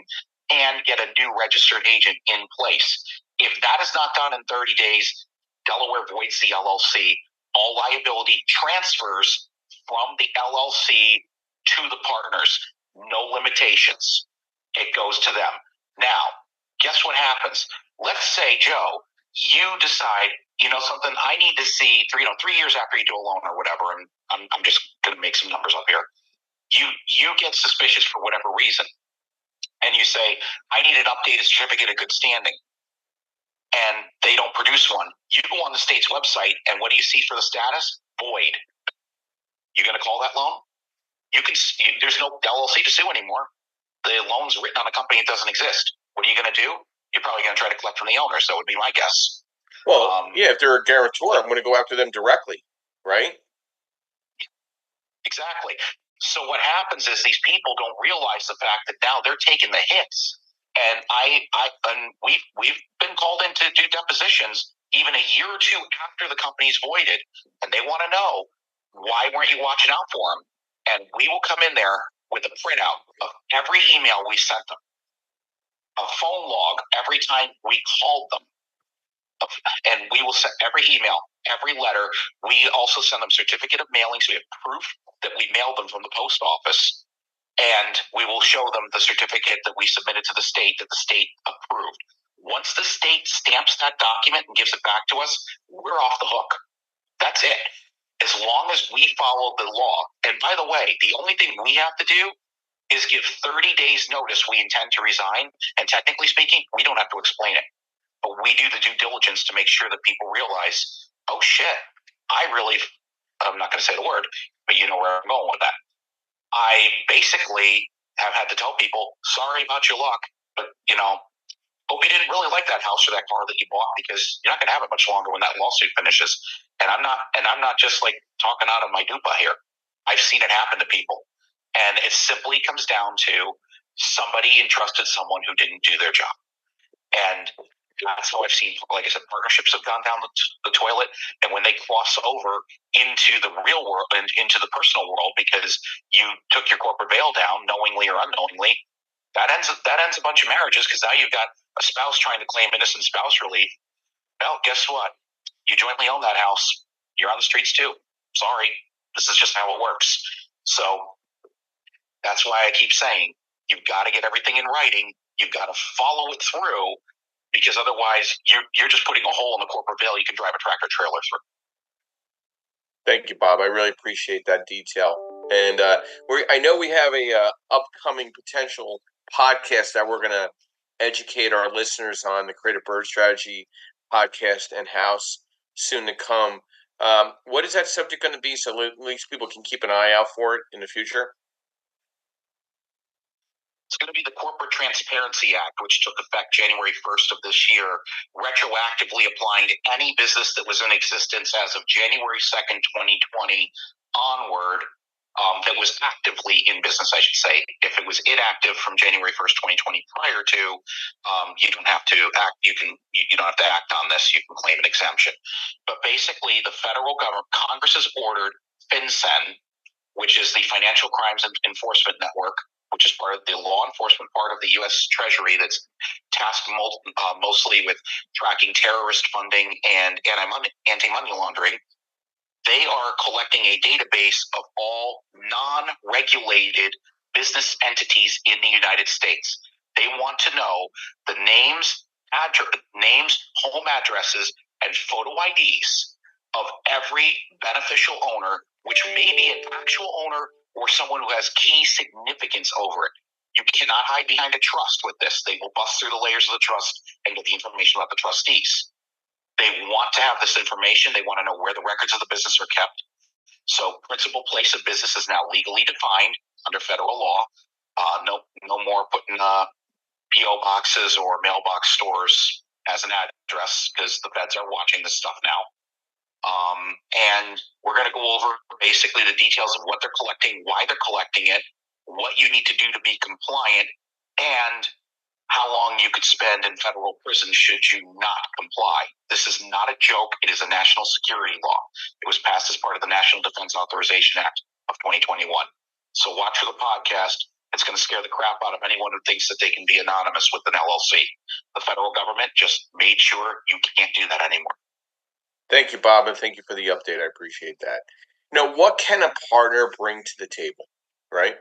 and get a new registered agent in place. If that is not done in 30 days, Delaware voids the LLC. All liability transfers from the LLC to the partners. No limitations. It goes to them. Now, guess what happens? Let's say, Joe, you decide, something, I need to see 3 years after you do a loan or whatever, and I'm just going to make some numbers up here. You get suspicious for whatever reason, and you say, I need an updated certificate of good standing, and they don't produce one. You go on the state's website, and what do you see for the status? Void. You're going to call that loan? There's no LLC to sue anymore. The loan's written on a company that doesn't exist. What are you going to do? You're probably going to try to collect from the owner. So would be my guess. Well, if they're a guarantor, I'm going to go after them directly, right? Exactly. So what happens is these people don't realize the fact that now they're taking the hits. And we've been called in to do depositions even a year or two after the company's voided, and they want to know, why weren't you watching out for them? And we will come in there with a printout of every email we sent them, a phone log every time we called them, and we will send every email, every letter. We also send them certificate of mailing, so we have proof that we mailed them from the post office, and we will show them the certificate that we submitted to the state that the state approved. Once the state stamps that document and gives it back to us, we're off the hook. That's it. As long as we follow the law. And by the way, the only thing we have to do is give 30 days notice we intend to resign. And technically speaking, we don't have to explain it. But we do the due diligence to make sure that people realize, oh shit, I'm not going to say the word, but you know where I'm going with that. I basically have had to tell people, sorry about your luck, but hope you didn't really like that house or that car that you bought, because you're not going to have it much longer when that lawsuit finishes. And I'm not just like talking out of my dupa here. I've seen it happen to people. And it simply comes down to somebody entrusted someone who didn't do their job. And that's how I've seen, like I said, partnerships have gone down the toilet. And when they cross over into the real world and into the personal world, because you took your corporate veil down knowingly or unknowingly, that ends a bunch of marriages, because now you've got a spouse trying to claim innocent spouse relief. Well, guess what? You jointly own that house. You're on the streets too. Sorry. This is just how it works. So that's why I keep saying, you've got to get everything in writing. You've got to follow it through, because otherwise you're just putting a hole in the corporate veil you can drive a tractor trailer through. Thank you, Bob. I really appreciate that detail. And I know we have a upcoming potential podcast that we're going to educate our listeners on the Creative BRRRR strategy. podcast and house soon to come. What is that subject going to be, so at least people can keep an eye out for it in the future? It's going to be the Corporate Transparency Act, which took effect January 1st of this year, retroactively applying to any business that was in existence as of January 2nd, 2020 onward, that was actively in business, I should say. If it was inactive from January 1st, 2020 prior to, you don't have to act. You don't have to act on this. You can claim an exemption. But basically, the federal government, Congress has ordered FinCEN, which is the Financial Crimes Enforcement Network, which is part of the law enforcement part of the U.S. Treasury that's tasked mostly with tracking terrorist funding and anti-money laundering. They are collecting a database of all non-regulated business entities in the United States. They want to know the names, home addresses, and photo IDs of every beneficial owner, which may be an actual owner or someone who has key significance over it. You cannot hide behind a trust with this. They will bust through the layers of the trust and get the information about the trustees. They want to have this information. They want to know where the records of the business are kept. So principal place of business is now legally defined under federal law. No more putting P.O. boxes or mailbox stores as an address, because the feds are watching this stuff now. And we're going to go over basically the details of what they're collecting, why they're collecting it, what you need to do to be compliant, and how long you could spend in federal prison should you not comply. This is not a joke. It is a national security law. It was passed as part of the National Defense Authorization Act of 2021. So watch for the podcast. It's going to scare the crap out of anyone who thinks that they can be anonymous with an LLC. The federal government just made sure you can't do that anymore. Thank you, Bob, and thank you for the update. I appreciate that. Now, what can a partner bring to the table, right?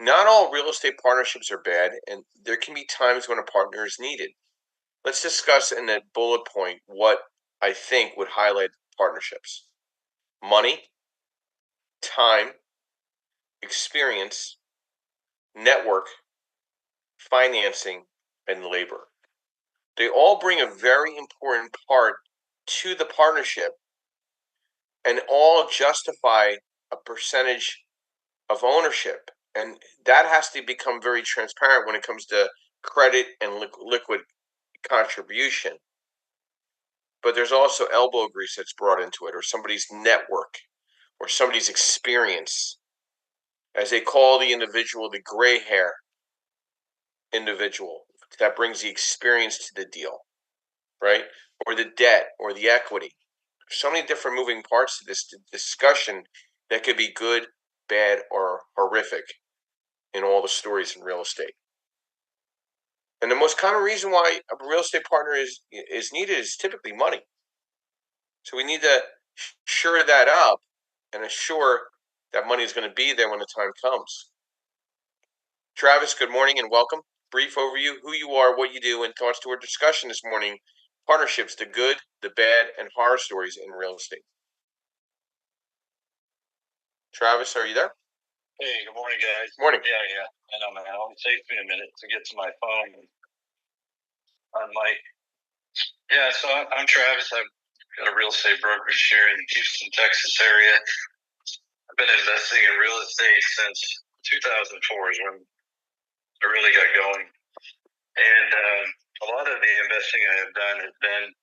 Not all real estate partnerships are bad, and there can be times when a partner is needed. Let's discuss in a bullet point what I think would highlight partnerships: money, time, experience, network, financing, and labor. They all bring a very important part to the partnership and all justify a percentage of ownership. And that has to become very transparent when it comes to credit and liquid contribution. But there's also elbow grease that's brought into it, or somebody's network, or somebody's experience. As they call the individual, the gray hair individual that brings the experience to the deal, right? Or the debt or the equity. There's so many different moving parts to this discussion that could be good, bad, or horrific in all the stories in real estate. And the most common reason why a real estate partner is needed is typically money. So we need to shore that up and assure that money is going to be there when the time comes. Travis, good morning and welcome. Brief overview, who you are, what you do, and thoughts to our discussion this morning: partnerships, the good, the bad, and horror stories in real estate. Travis, are you there? Hey, good morning, guys. Morning. Yeah. I know, man. It only takes me a minute to get to my phone and on mic. Yeah, so I'm Travis. I've got a real estate brokerage here in the Houston, Texas area. I've been investing in real estate since 2004 is when I really got going. And a lot of the investing I have done has been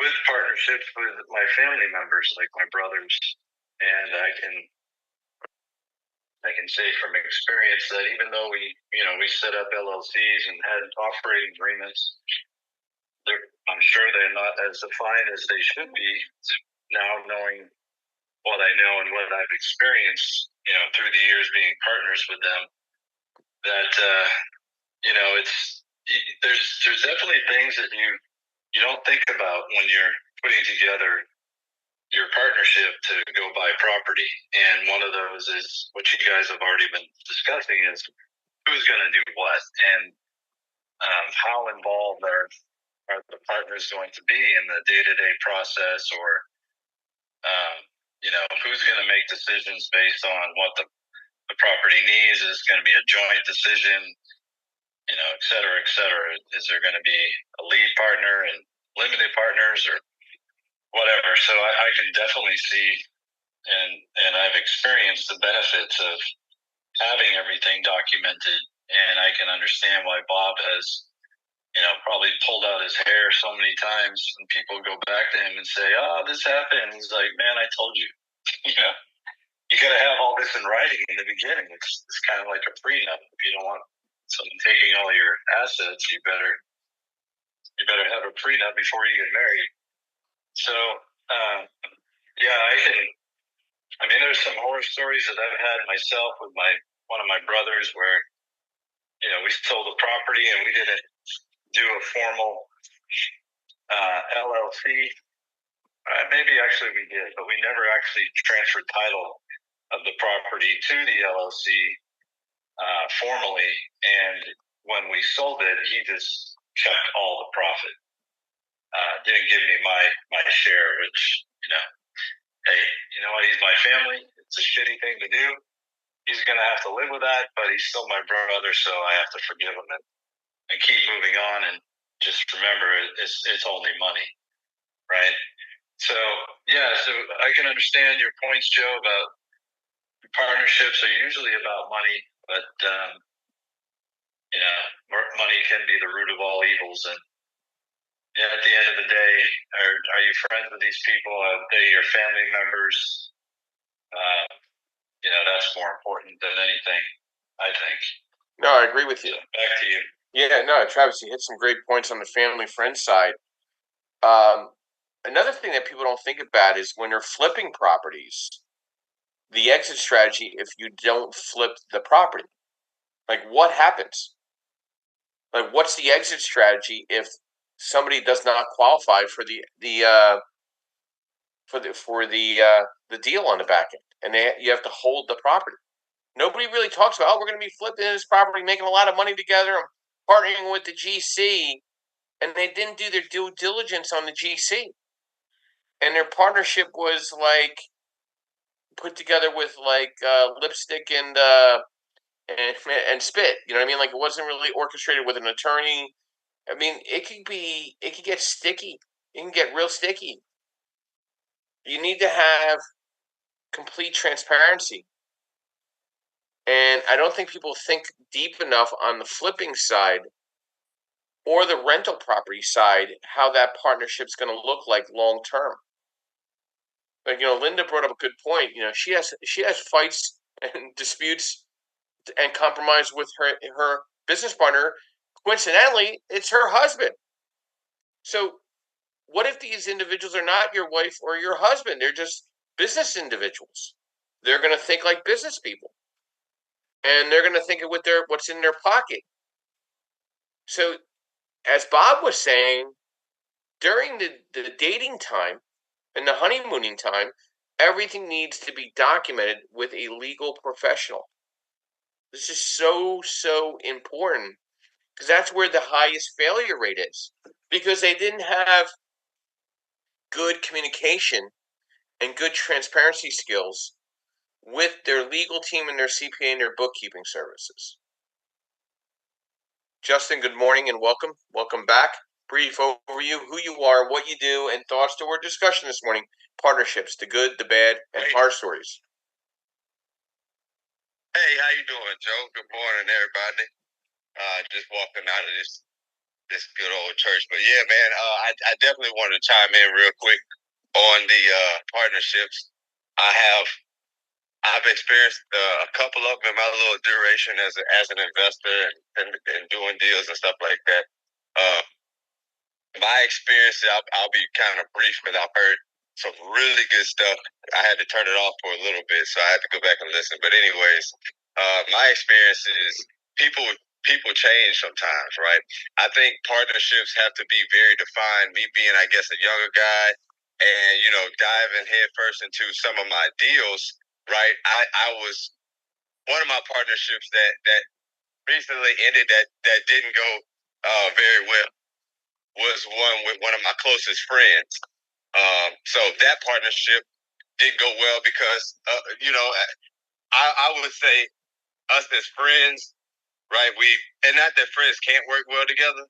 with partnerships with my family members, like my brothers. And I can say from experience that even though we set up LLCs and had operating agreements, I'm sure they're not as defined as they should be. Now knowing what I know and what I've experienced, through the years being partners with them, that there's definitely things that you don't think about when you're putting together your partnership to go buy property. And one of those is what you guys have already been discussing, is who's going to do what, and how involved are the partners going to be in the day-to-day process, or who's going to make decisions based on what the property needs. Is it going to be a joint decision, et cetera, et cetera? Is there going to be a lead partner? And limited partners or whatever. So I can definitely see and I've experienced the benefits of having everything documented, and I can understand why Bob has, probably pulled out his hair so many times, and people go back to him and say, "Oh, this happened." He's like, "Man, I told you." You got to have all this in writing in the beginning. It's kind of like a prenup. If you don't want someone taking all your assets, you better have a prenup before you get married. So, yeah, there's some horror stories that I've had myself with one of my brothers where, we sold a property and we didn't do a formal LLC. Maybe actually we did, but we never actually transferred title of the property to the LLC formally. And when we sold it, he just kept all the profit. Didn't give me my share, which, hey, you know what? He's my family. It's a shitty thing to do. He's going to have to live with that, but he's still my brother, so I have to forgive him and keep moving on and just remember it's only money, right? So, yeah, so I can understand your points, Joe, about partnerships are usually about money, but, money can be the root of all evils. And at the end of the day, are you friends with these people? Are they your family members? That's more important than anything, I think. No, I agree with you. So back to you. Yeah, no, Travis, you hit some great points on the family friend side. Another thing that people don't think about is when you're flipping properties, the exit strategy if you don't flip the property. Like, what happens? Like, what's the exit strategy if somebody does not qualify for the deal on the back end, and you have to hold the property? Nobody really talks about, we're going to be flipping this property, making a lot of money together, I'm partnering with the GC, and they didn't do their due diligence on the GC, and their partnership was like put together with like lipstick and spit. You know what I mean? Like, it wasn't really orchestrated with an attorney. I mean, it could get sticky. It can get real sticky. You need to have complete transparency. And I don't think people think deep enough on the flipping side or the rental property side how that partnership's going to look like long term. Like, Linda brought up a good point. She has fights and disputes and compromise with her business partner. Coincidentally, it's her husband. So what if these individuals are not your wife or your husband? They're just business individuals. They're going to think like business people, and they're going to think of what's in their pocket. So, as Bob was saying, during the dating time and the honeymooning time, everything needs to be documented with a legal professional. This is so important because that's where the highest failure rate is, because they didn't have good communication and good transparency skills with their legal team and their CPA and their bookkeeping services. Justin, good morning and welcome. Welcome back. Brief overview, who you are, what you do, and thoughts to our discussion this morning. Partnerships, the good, the bad, and horror stories. Hey, how you doing, Joe? Good morning, everybody. Just walking out of this good old church. But yeah, man, I definitely wanted to chime in real quick on the partnerships. I've experienced a couple of them in my little duration as an investor and doing deals and stuff like that. My experience, I'll be kind of brief because I've heard some really good stuff. I had to turn it off for a little bit, so I had to go back and listen. But anyways, my experience is people change sometimes, right? I think partnerships have to be very defined. Me being, I guess, a younger guy, and diving headfirst into some of my deals, right? I was one of my partnerships that recently ended that didn't go very well was one with one of my closest friends. So that partnership didn't go well because, I would say us as friends, right? And not that friends can't work well together,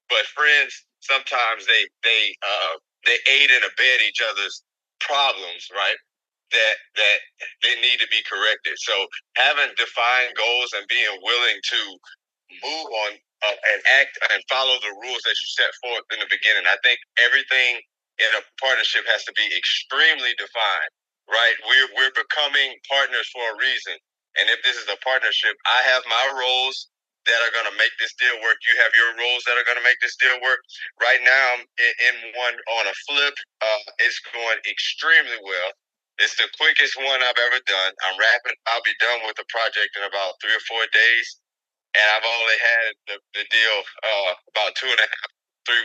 but friends sometimes they aid and abet each other's problems, right? That they need to be corrected. So having defined goals and being willing to move on and act and follow the rules that you set forth in the beginning. I think everything in a partnership has to be extremely defined, right? We're becoming partners for a reason. And if this is a partnership, I have my roles that are going to make this deal work. You have your roles that are going to make this deal work. Right now, I'm in one on a flip. It's going extremely well. It's the quickest one I've ever done. I'm wrapping. I'll be done with the project in about 3 or 4 days, and I've only had the deal about 3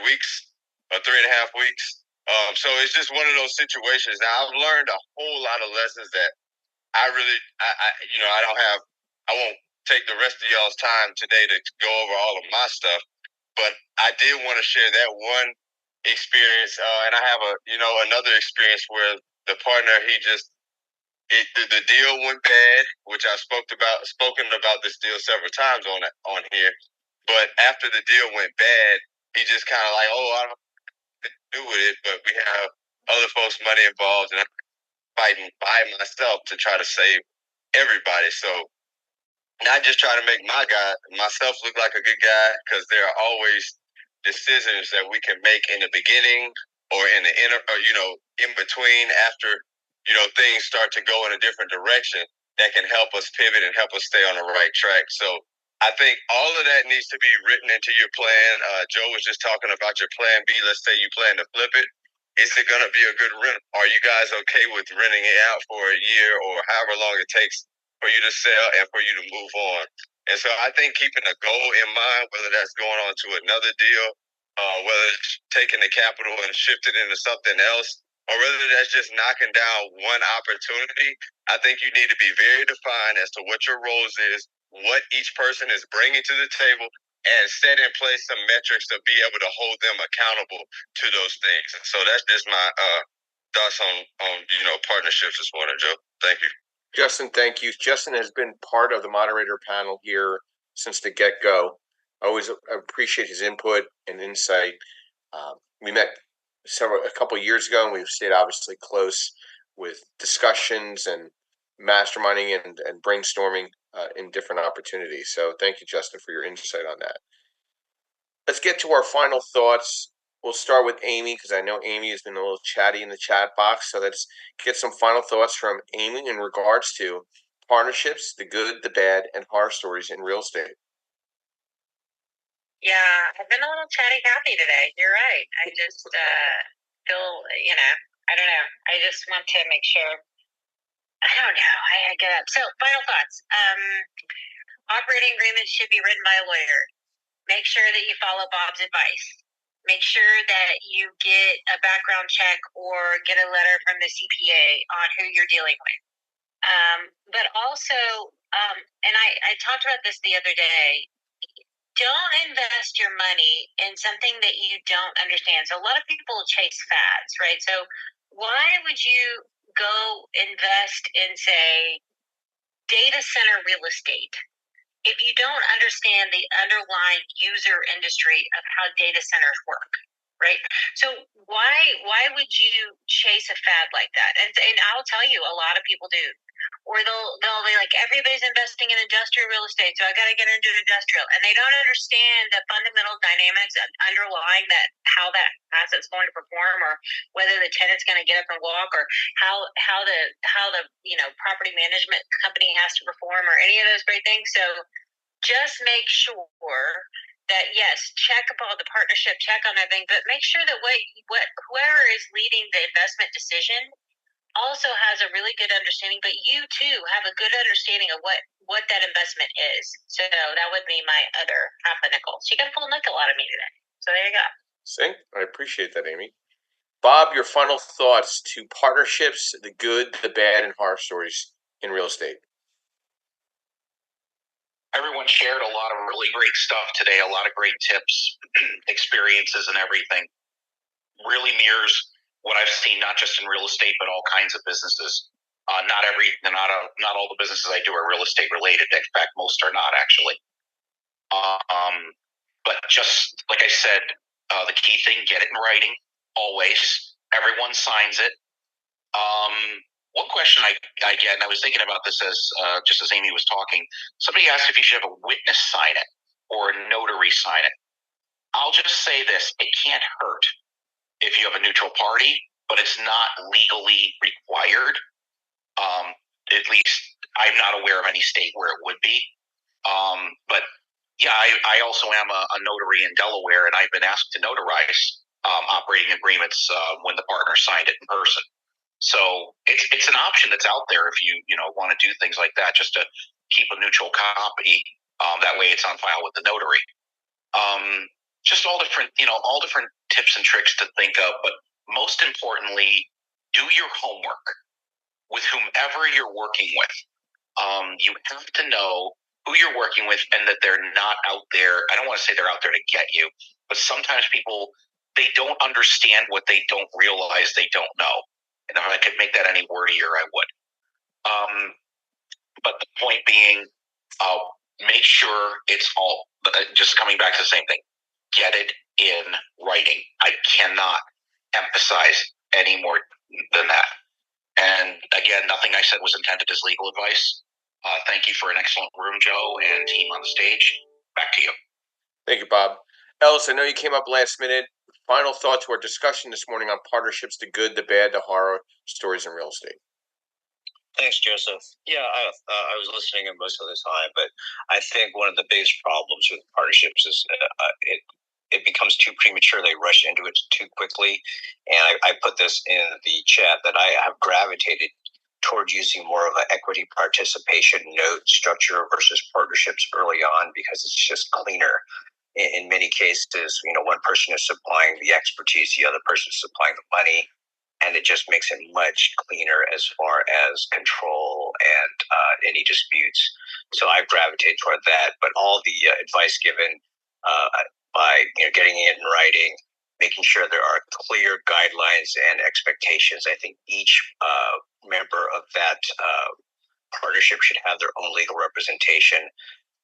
weeks or 3.5 weeks. So it's just one of those situations. Now I've learned a whole lot of lessons that I won't take the rest of y'all's time today to go over all of my stuff, but I did want to share that one experience, and I have another experience where the partner the deal went bad, which I've spoken about this deal several times on here. But after the deal went bad, he just kind of like, oh, I don't know what to do with it, but we have other folks' money involved, and I'm fighting by myself to try to save everybody. So not just trying to make myself look like a good guy, because there are always decisions that we can make in the beginning or in the in between after, things start to go in a different direction that can help us pivot and help us stay on the right track. So I think all of that needs to be written into your plan. Joe was just talking about your plan B. Let's say you plan to flip it. Is it going to be a good rent? Are you guys okay with renting it out for a year or however long it takes for you to sell and for you to move on? And so I think keeping a goal in mind, whether that's going on to another deal, whether it's taking the capital and shifting into something else, or whether that's just knocking down one opportunity, I think you need to be very defined as to what your roles is, what each person is bringing to the table, and set in place some metrics to be able to hold them accountable to those things. And so that's just my thoughts on partnerships this morning, Joe. Thank you. Justin, thank you. Justin has been part of the moderator panel here since the get-go. I always appreciate his input and insight. We met a couple of years ago, and we've stayed obviously close with discussions and masterminding and brainstorming in different opportunities. So thank you, Justin, for your insight on that. Let's get to our final thoughts. We'll start with Amy, because I know Amy has been a little chatty in the chat box. So let's get some final thoughts from Amy in regards to partnerships, the good, the bad, and horror stories in real estate. Yeah, I've been a little chatty Cathy today. You're right. I just feel, I don't know. I just want to make sure. I don't know. I get up. So, final thoughts. Operating agreements should be written by a lawyer. Make sure that you follow Bob's advice. Make sure that you get a background check or get a letter from the CPA on who you're dealing with. But also, and I talked about this the other day, don't invest your money in something that you don't understand. So a lot of people chase fads, right? So why would you go invest in, say, data center real estate if you don't understand the underlying user industry of how data centers work, right? So why would you chase a fad like that? And I'll tell you, a lot of people do. Or they'll be like, everybody's investing in industrial real estate, so I got to get into industrial, and they don't understand the fundamental dynamics underlying that, how that asset's going to perform, or whether the tenant's going to get up and walk, or how the property management company has to perform, or any of those great things. So just make sure that, yes, check about the partnership, check on everything, but make sure that whoever is leading the investment decision also has a really good understanding, but you too have a good understanding of what that investment is. So that would be my other half a nickel. So you got a full nickel out of me today. So there you go. See, I appreciate that, Amy. Bob, your final thoughts to partnerships, the good, the bad, and horror stories in real estate. Everyone shared a lot of really great stuff today, a lot of great tips, experiences, and everything. Really mirrors what I've seen, not just in real estate, but all kinds of businesses. Not all the businesses I do are real estate related. In fact, most are not actually. But just like I said, The key thing, get it in writing, always. Everyone signs it. One question I get, and I was thinking about this as just as Amy was talking, somebody asked if you should have a witness sign it or a notary sign it. I'll just say this, it can't hurt if you have a neutral party, but it's not legally required. At least I'm not aware of any state where it would be. But yeah, I also am a notary in Delaware, and I've been asked to notarize operating agreements when the partner signed it in person. So it's an option that's out there if you want to do things like that, just to keep a neutral copy. That way, it's on file with the notary. Just all different tips and tricks to think of, but most importantly, do your homework with whomever you're working with. You have to know who you're working with, and that they're not out there. I don't want to say they're out there to get you, but sometimes people, they don't understand what they don't realize they don't know. And if I could make that any wordier, I would. But the point being, make sure it's all, just coming back to the same thing, get it in writing. I cannot emphasize any more than that. And again, nothing I said was intended as legal advice. Thank you for an excellent room, Joe, and team on the stage. Back to you. Thank you, Bob. Ellis, I know you came up last minute. Final thought to our discussion this morning on partnerships, the good, the bad, the horror stories in real estate. Thanks, Joseph. Yeah, I was listening most of the time, but I think one of the biggest problems with partnerships is it becomes too premature. They rush into it too quickly. And I put this in the chat that I have gravitated toward using more of an equity participation note structure versus partnerships early on, because it's just cleaner. In many cases, one person is supplying the expertise, the other person is supplying the money, and it just makes it much cleaner as far as control and any disputes. So I gravitate toward that. But all the advice given by getting it in writing, making sure there are clear guidelines and expectations. I think each member of that partnership should have their own legal representation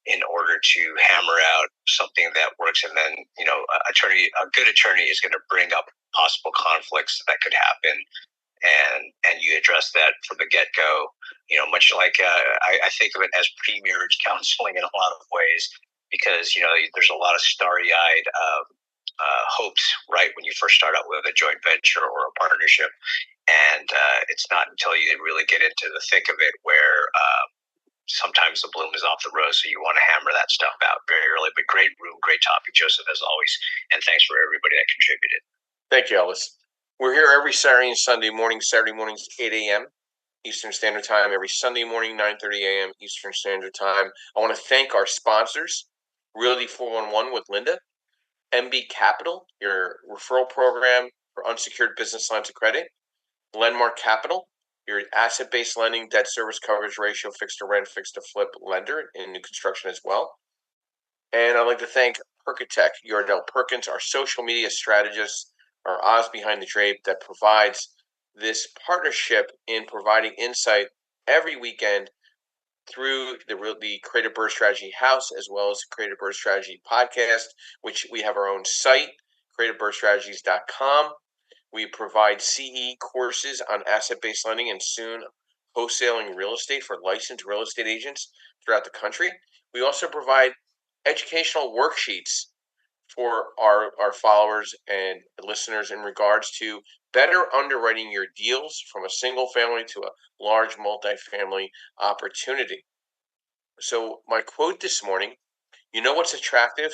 in order to hammer out something that works. And then, a good attorney is going to bring up possible conflicts that could happen, and you address that from the get-go. Much like I think of it as pre-marriage counseling in a lot of ways, because there's a lot of starry-eyed hopes right when you first start out with a joint venture or a partnership, and it's not until you really get into the thick of it where sometimes the bloom is off the rose. So you want to hammer that stuff out very early. But great room, great topic, Joseph, as always, and thanks for everybody that contributed. Thank you, Ellis. We're here every Saturday and Sunday morning. Saturday mornings 8 a.m. Eastern Standard Time. Every Sunday morning 9:30 a.m. Eastern Standard Time. I want to thank our sponsors: Realty 411 with Linda, MB Capital, your referral program for unsecured business lines of credit, Landmark Capital, your asset-based lending, debt service coverage ratio, fixed to rent, fixed to flip lender in new construction as well. And I'd like to thank Perkatech, Yardell Perkins, our social media strategist, our Oz behind the drape that provides this partnership in providing insight every weekend through the Creative BRRRR Strategy House, as well as the Creative BRRRR Strategy podcast, which we have our own site, creativebrrstrategies.com. We provide CE courses on asset-based lending and soon wholesaling real estate for licensed real estate agents throughout the country. We also provide educational worksheets for our followers and listeners in regards to better underwriting your deals from a single family to a large multifamily opportunity. So my quote this morning, you know what's attractive?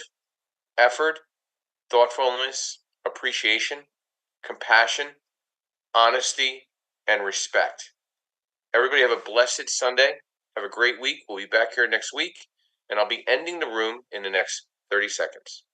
Effort, thoughtfulness, appreciation, compassion, honesty, and respect. Everybody have a blessed Sunday. Have a great week. We'll be back here next week, and I'll be ending the room in the next 30 seconds.